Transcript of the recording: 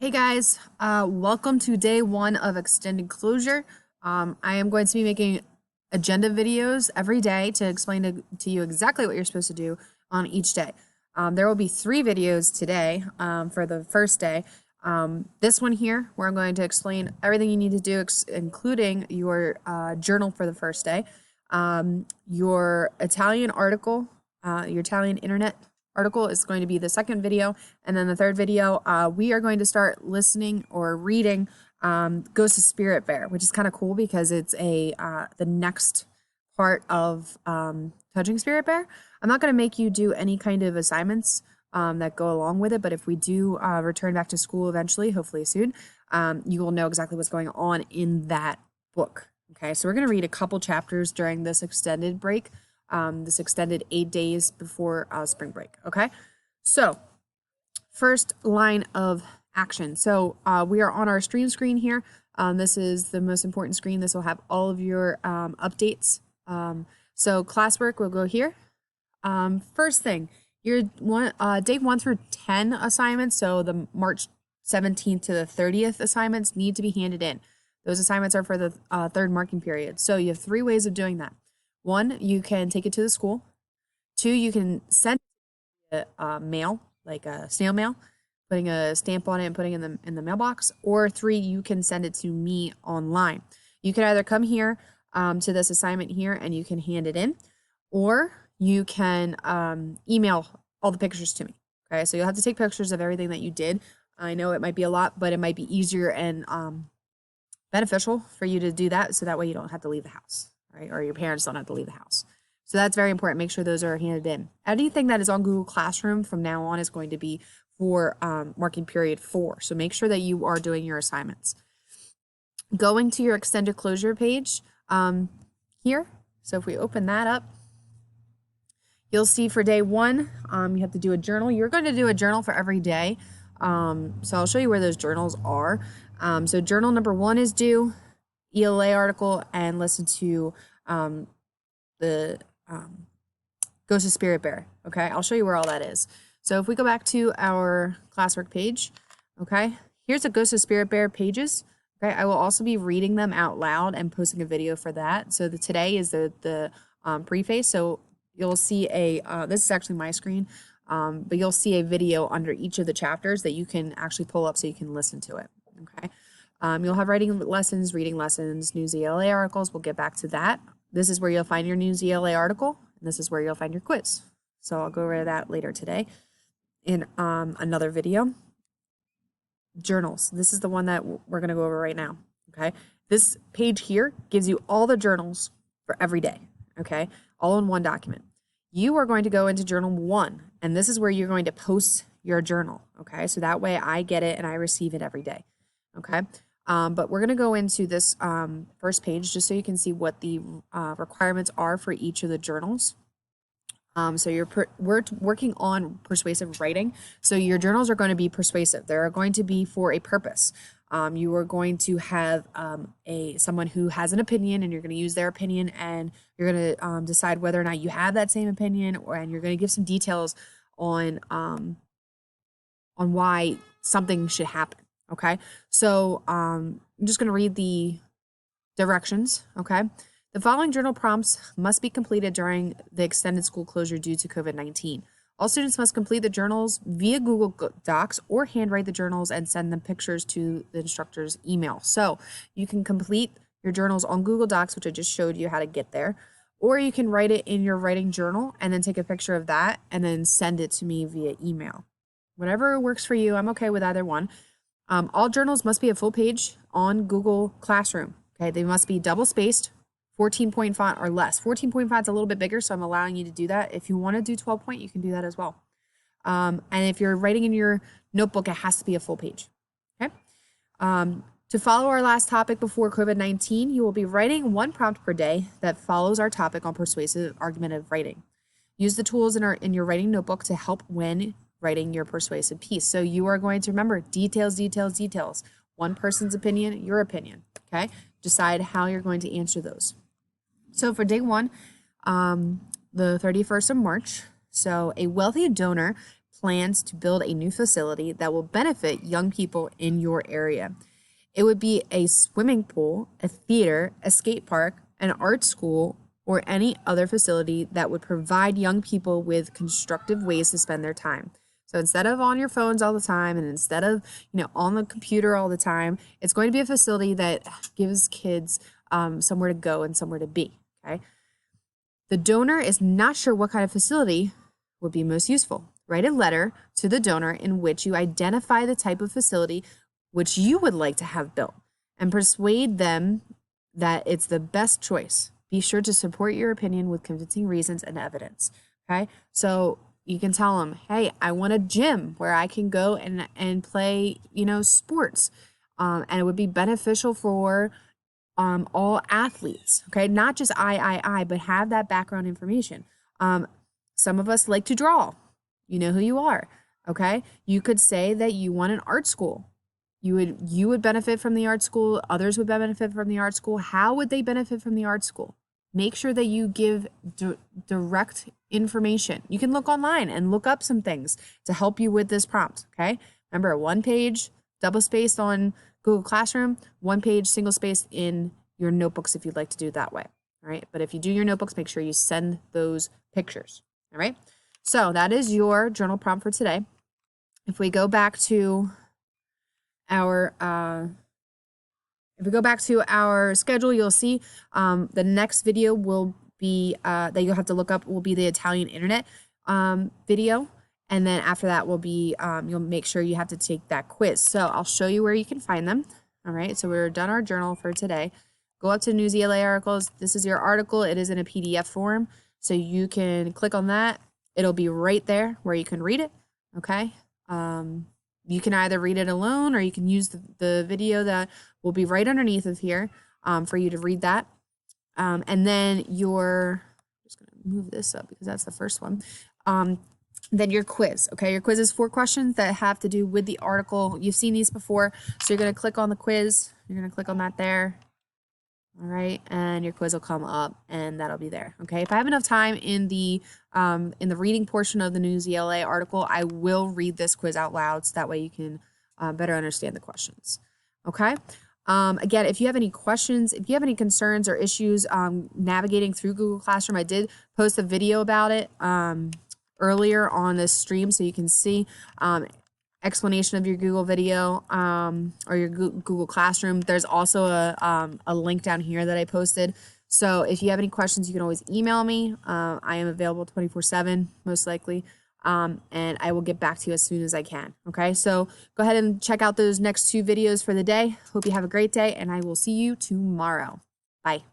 Hey guys, welcome to day one of extended closure. I am going to be making agenda videos every day to explain to you exactly what you're supposed to do on each day. There will be 3 videos today for the first day. This one here, where I'm going to explain everything you need to do, including your journal for the first day, your Italian article, your Italian internet article is going to be the second video, and then the third video, we are going to start listening or reading Ghost of Spirit Bear, which is kind of cool because it's the next part of Touching Spirit Bear. I'm not going to make you do any kind of assignments that go along with it, but if we do return back to school eventually, hopefully soon, you will know exactly what's going on in that book. Okay, so we're going to read a couple chapters during this extended break. This extended 8 days before spring break. Okay, so first line of action. So we are on our stream screen here. This is the most important screen. This will have all of your updates. So classwork will go here. First thing, your day 1 through 10 assignments. So the March 17th to the 30th assignments need to be handed in. Those assignments are for the third marking period. So you have 3 ways of doing that. 1, you can take it to the school. 2, you can send it mail, like a snail mail, putting a stamp on it and putting it in the mailbox. Or 3, you can send it to me online. You can either come here to this assignment here and you can hand it in, or you can email all the pictures to me. Okay, so you'll have to take pictures of everything that you did. I know it might be a lot, but it might be easier and beneficial for you to do that, so that way you don't have to leave the house, right? Or your parents don't have to leave the house. So that's very important. Make sure those are handed in. Anything that is on Google Classroom from now on is going to be for marking period 4. So make sure that you are doing your assignments. Going to your extended closure page here. So if we open that up, you'll see for day 1, you have to do a journal. You're going to do a journal for every day. So I'll show you where those journals are. So journal number 1 is due, ELA article, and listen to the Ghost of Spirit Bear. Okay, I'll show you where all that is. So if we go back to our classwork page, okay, here's the Ghost of Spirit Bear pages. Okay, I will also be reading them out loud and posting a video for that. So today is the preface. So you'll see this is actually my screen, but you'll see a video under each of the chapters that you can actually pull up so you can listen to it. Okay, you'll have writing lessons, reading lessons, news ELA articles. We'll get back to that. This is where you'll find your news ELA article, and this is where you'll find your quiz. So I'll go over that later today in another video. Journals. This is the one that we're going to go over right now. Okay, this page here gives you all the journals for every day. Okay, all in one document. You are going to go into journal 1, and this is where you're going to post your journal. Okay, so that way I get it and I receive it every day. Okay, but we're going to go into this first page just so you can see what the requirements are for each of the journals. So we're working on persuasive writing. So your journals are going to be persuasive. They're going to be for a purpose. You are going to have someone who has an opinion, and you're going to use their opinion, and you're going to decide whether or not you have that same opinion, and you're going to give some details on why something should happen. Okay, so I'm just going to read the directions. Okay. The following journal prompts must be completed during the extended school closure due to COVID-19. All students must complete the journals via Google Docs or handwrite the journals and send them pictures to the instructor's email. So you can complete your journals on Google Docs, which I just showed you how to get there, or you can write it in your writing journal and then take a picture of that and then send it to me via email. Whatever works for you, I'm okay with either one. All journals must be a full page on Google Classroom. Okay, they must be double spaced, 14-point font or less. 14-point font's a little bit bigger, so I'm allowing you to do that. If you want to do 12-point, you can do that as well. And if you're writing in your notebook, it has to be a full page. Okay. To follow our last topic before COVID-19, you will be writing 1 prompt per day that follows our topic on persuasive argumentative writing. Use the tools in your writing notebook to help when writing your persuasive piece. So you are going to remember details, details, details. One person's opinion, your opinion. Okay. Decide how you're going to answer those. So for day 1, the 31st of March, so a wealthy donor plans to build a new facility that will benefit young people in your area. It would be a swimming pool, a theater, a skate park, an art school, or any other facility that would provide young people with constructive ways to spend their time. So instead of on your phones all the time and instead of, on the computer all the time, it's going to be a facility that gives kids somewhere to go and somewhere to be, okay? The donor is not sure what kind of facility would be most useful. Write a letter to the donor in which you identify the type of facility which you would like to have built and persuade them that it's the best choice. Be sure to support your opinion with convincing reasons and evidence, okay? So you can tell them, hey, I want a gym where I can go and play, sports. And it would be beneficial for all athletes, okay? Not just but have that background information. Some of us like to draw. You know who you are, okay? You could say that you want an art school. You would benefit from the art school. Others would benefit from the art school. How would they benefit from the art school? Make sure that you give direct information. You can look online and look up some things to help you with this prompt, okay? Remember, 1 page, double-spaced on Google Classroom, 1 page, single-spaced in your notebooks if you'd like to do it that way, all right? But if you do your notebooks, make sure you send those pictures, all right? So that is your journal prompt for today. If we go back to our schedule, you'll see the next video will be that you'll have to look up will be the Italian internet video, and then after that will be you'll make sure you have to take that quiz. So I'll show you where you can find them. All right, so we're done our journal for today. Go up to News ELA articles. This is your article. It is in a PDF form, so you can click on that. It'll be right there where you can read it. Okay. You can either read it alone or you can use the video that will be right underneath of here for you to read that. And then I'm just going to move this up because that's the first one. Then your quiz, okay? Your quiz is 4 questions that have to do with the article. You've seen these before, so you're going to click on the quiz. You're going to click on that there. All right, and your quiz will come up, and that'll be there. Okay, if I have enough time in the reading portion of the News ELA article, I will read this quiz out loud, so that way you can better understand the questions. Okay. Again, if you have any questions, if you have any concerns or issues navigating through Google Classroom, I did post a video about it earlier on this stream, so you can see explanation of your Google video or your Google Classroom. There's also a link down here that I posted. So if you have any questions, you can always email me. I am available 24/7, most likely, and I will get back to you as soon as I can. Okay, so go ahead and check out those next 2 videos for the day. Hope you have a great day, and I will see you tomorrow. Bye.